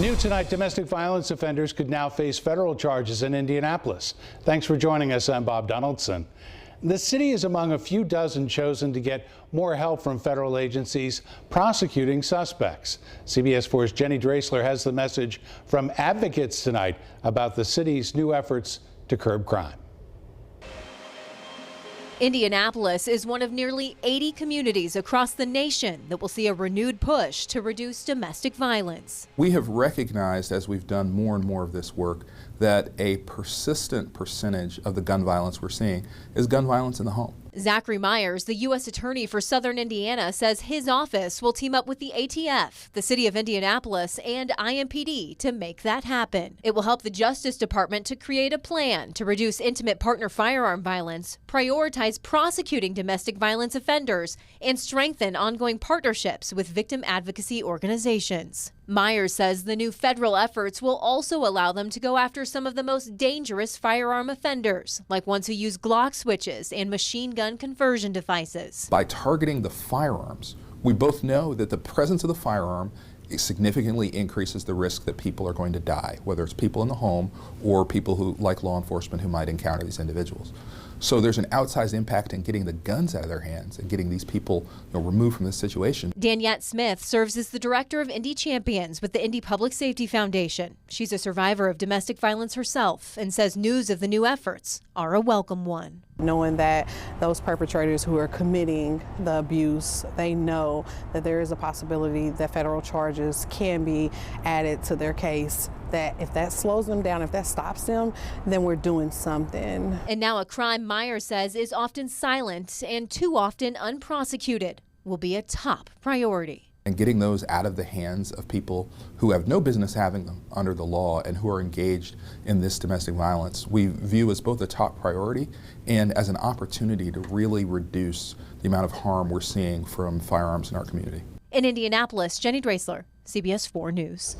New tonight, domestic violence offenders could now face federal charges in Indianapolis. Thanks for joining us. I'm Bob Donaldson. The city is among a few dozen chosen to get more help from federal agencies prosecuting suspects. CBS 4's Jenny Drasler has the message from advocates tonight about the city's new efforts to curb crime. Indianapolis is one of nearly 80 communities across the nation that will see a renewed push to reduce domestic violence. We have recognized, as we've done more and more of this work, that a persistent percentage of the gun violence we're seeing is gun violence in the home. Zachary Myers, the U.S. Attorney for Southern Indiana, says his office will team up with the ATF, the City of Indianapolis, and IMPD to make that happen. It will help the Justice Department to create a plan to reduce intimate partner firearm violence, prioritize prosecuting domestic violence offenders, and strengthen ongoing partnerships with victim advocacy organizations. Myers says the new federal efforts will also allow them to go after some of the most dangerous firearm offenders, like ones who use Glock switches and machine gun conversion devices. By targeting the firearms, we both know that the presence of the firearm significantly increases the risk that people are going to die, whether it's people in the home or people who, like law enforcement, who might encounter these individuals. So there's an outsized impact in getting the guns out of their hands and getting these people removed from this situation. Daniette Smith serves as the director of Indy Champions with the Indy Public Safety Foundation. She's a survivor of domestic violence herself and says news of the new efforts are a welcome one. Knowing that those perpetrators who are committing the abuse, they know that there is a possibility that federal charges can be added to their case, that if that slows them down, if that stops them, then we're doing something. And now a crime Myers says is often silent and too often unprosecuted will be a top priority. And getting those out of the hands of people who have no business having them under the law and who are engaged in this domestic violence, we view as both a top priority and as an opportunity to really reduce the amount of harm we're seeing from firearms in our community. In Indianapolis, Jenny Drasler, CBS 4 News.